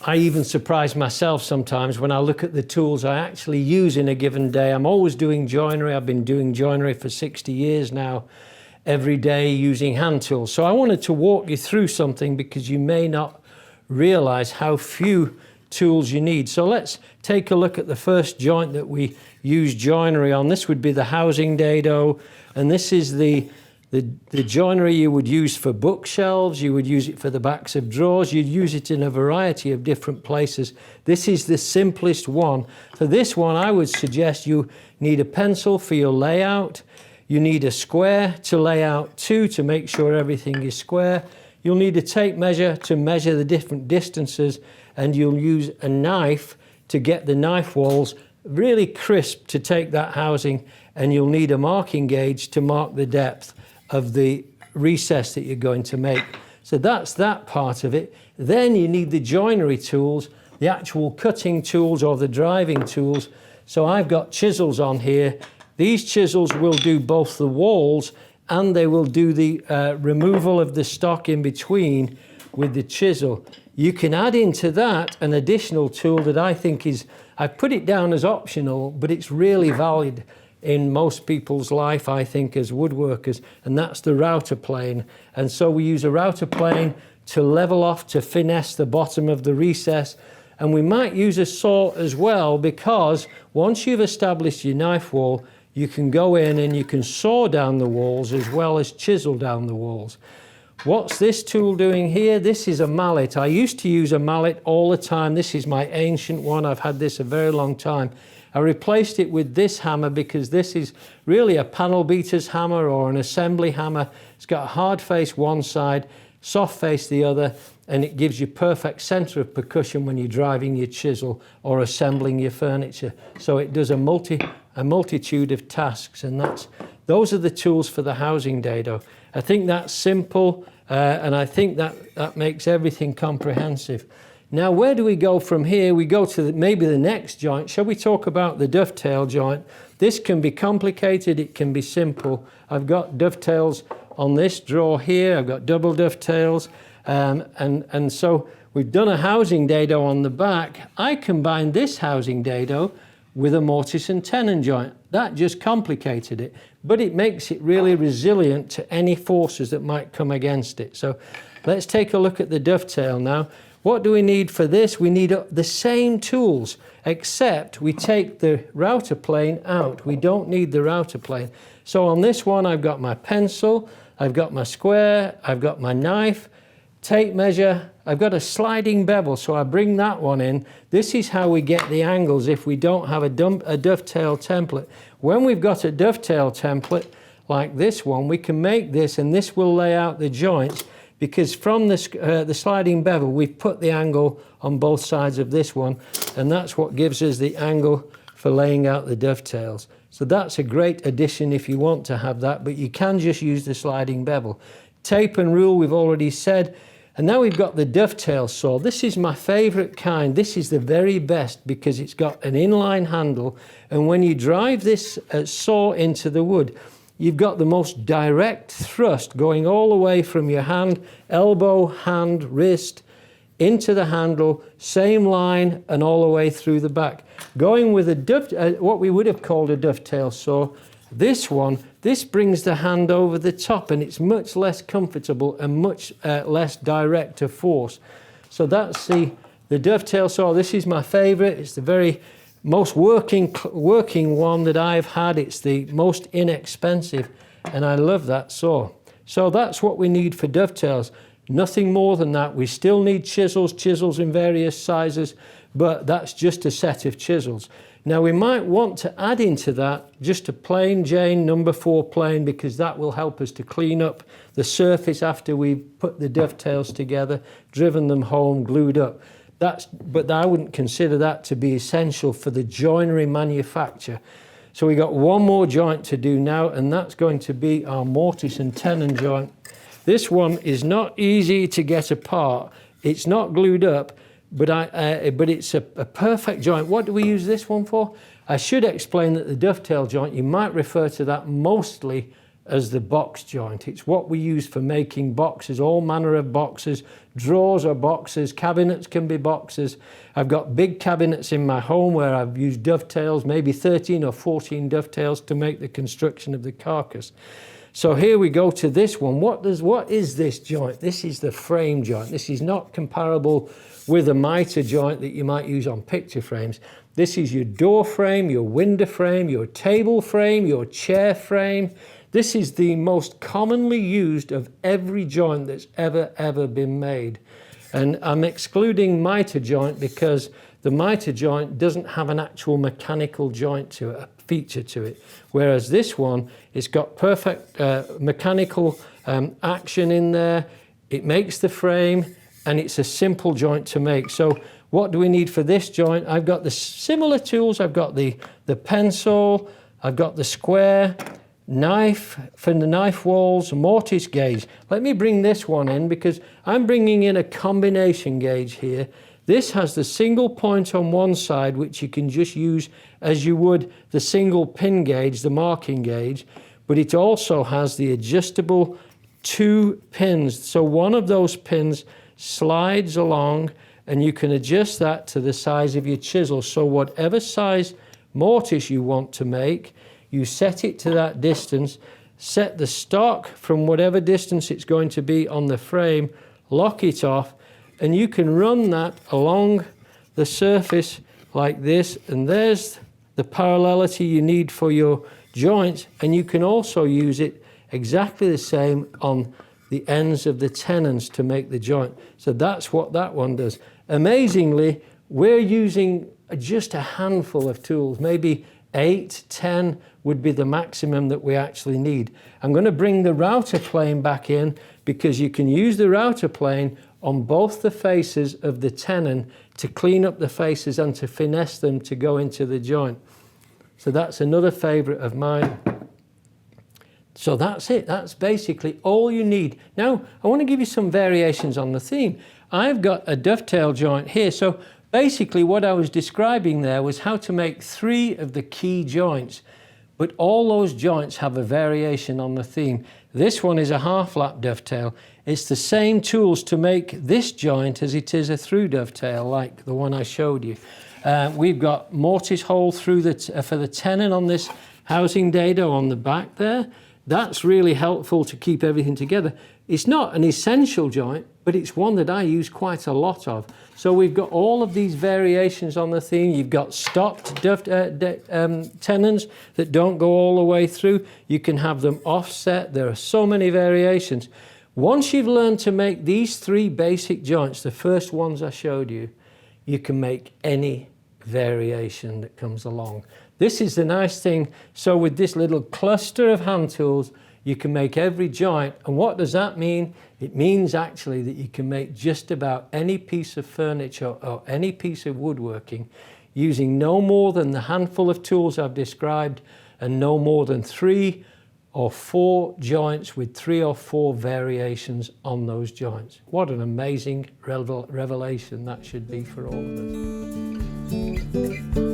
I even surprise myself sometimes when I look at the tools I actually use in a given day. I'm always doing joinery. I've been doing joinery for 60 years now, every day using hand tools. So I wanted to walk you through something because you may not realize how few tools you need. So let's take a look at the first joint that we use joinery on. This would be the housing dado, and this is the joinery you would use for bookshelves. You would use it for the backs of drawers. You'd use it in a variety of different places. This is the simplest one. For this one, I would suggest you need a pencil for your layout. You need a square to lay out to make sure everything is square. You'll need a tape measure to measure the different distances, and you'll use a knife to get the knife walls really crisp to take that housing, and you'll need a marking gauge to mark the depth of the recess that you're going to make. So that's that part of it. Then you need the joinery tools, the actual cutting tools or the driving tools. So I've got chisels on here. These chisels will do both the walls and they will do the removal of the stock in between with the chisel. You can add into that an additional tool that I think is, I put it down as optional, but it's really valid in most people's life, I think, as woodworkers, and that's the router plane. And so we use a router plane to level off, to finesse the bottom of the recess. And we might use a saw as well, because once you've established your knife wall, you can go in and you can saw down the walls as well as chisel down the walls. What's this tool doing here? This is a mallet. I used to use a mallet all the time. This is my ancient one. I've had this a very long time. I replaced it with this hammer because this is really a panel beater's hammer or an assembly hammer. It's got a hard face one side, soft face the other, and it gives you perfect center of percussion when you're driving your chisel or assembling your furniture. So it does a multitude of tasks, and those are the tools for the housing dado. I think that's simple, and I think that makes everything comprehensive. Now, where do we go from here? We go to maybe the next joint. Shall we talk about the dovetail joint? This can be complicated, it can be simple. I've got dovetails on this drawer here. I've got double dovetails. And so we've done a housing dado on the back. I combined this housing dado with a mortise and tenon joint. That just complicated it, but it makes it really resilient to any forces that might come against it. So let's take a look at the dovetail now. What do we need for this? We need the same tools, except we take the router plane out. We don't need the router plane. So on this one, I've got my pencil, I've got my square, I've got my knife, tape measure, I've got a sliding bevel, so I bring that one in. This is how we get the angles if we don't have a dovetail template. When we've got a dovetail template like this one, we can make this, and this will lay out the joints, because from the sliding bevel, we've put the angle on both sides of this one, and that's what gives us the angle for laying out the dovetails. So that's a great addition if you want to have that, but you can just use the sliding bevel. Tape and rule, we've already said. And now we've got the dovetail saw. This is my favorite kind. This is the very best because it's got an inline handle, and when you drive this saw into the wood, you've got the most direct thrust going all the way from your hand, elbow, hand, wrist, into the handle, same line, and all the way through the back. Going with what we would have called a dovetail saw, this brings the hand over the top, and it's much less comfortable and much less direct of force. So that's the dovetail saw. This is my favorite. It's the very most working one that I've had. It's the most inexpensive, and I love that saw. So that's what we need for dovetails. Nothing more than that. We still need chisels in various sizes, but that's just a set of chisels. Now we might want to add into that just a plain Jane number 4 plane, because that will help us to clean up the surface after we've put the dovetails together, driven them home, glued up. But I wouldn't consider that to be essential for the joinery manufacture. So we got one more joint to do now, and that's going to be our mortise and tenon joint. This one is not easy to get apart. It's not glued up, but it's a perfect joint. What do we use this one for? I should explain that the dovetail joint, you might refer to that mostly as the box joint. It's what we use for making boxes, all manner of boxes. Drawers are boxes, cabinets can be boxes. I've got big cabinets in my home where I've used dovetails, maybe 13 or 14 dovetails to make the construction of the carcass. So here we go to this one. What is this joint? This is the frame joint. This is not comparable with a mitre joint that you might use on picture frames. This is your door frame, your window frame, your table frame, your chair frame. This is the most commonly used of every joint that's ever been made. And I'm excluding mitre joint because the mitre joint doesn't have an actual mechanical joint to it, a feature to it. Whereas this one, it's got perfect mechanical action in there. It makes the frame and it's a simple joint to make. So what do we need for this joint? I've got the similar tools. I've got the pencil, I've got the square, knife for the knife walls, mortise gauge. Let me bring this one in because I'm bringing in a combination gauge here. This has the single point on one side, which you can just use as you would the single pin gauge, the marking gauge, but it also has the adjustable 2 pins. So one of those pins slides along and you can adjust that to the size of your chisel. So whatever size mortise you want to make, you set it to that distance, set the stock from whatever distance it's going to be on the frame, lock it off, and you can run that along the surface like this, and there's the parallelity you need for your joints, and you can also use it exactly the same on the ends of the tenons to make the joint. So that's what that one does. Amazingly, we're using just a handful of tools, maybe 8, 10 would be the maximum that we actually need. I'm going to bring the router plane back in because you can use the router plane on both the faces of the tenon to clean up the faces and to finesse them to go into the joint. So that's another favorite of mine. So that's it. That's basically all you need. Now, I want to give you some variations on the theme. I've got a dovetail joint here. So basically what I was describing there was how to make 3 of the key joints, but all those joints have a variation on the theme. This one is a half lap dovetail. It's the same tools to make this joint as it is a through dovetail, like the one I showed you. We've got mortise hole through for the tenon on this housing dado on the back there. That's really helpful to keep everything together. It's not an essential joint, but it's one that I use quite a lot of. So we've got all of these variations on the theme. You've got stopped tenons that don't go all the way through. You can have them offset. There are so many variations. Once you've learned to make these 3 basic joints, the first ones I showed you, you can make any variation that comes along. This is the nice thing. So with this little cluster of hand tools, you can make every joint. And what does that mean? It means actually that you can make just about any piece of furniture or any piece of woodworking using no more than the handful of tools I've described and no more than 3 or 4 joints with 3 or 4 variations on those joints. What an amazing revelation that should be for all of us.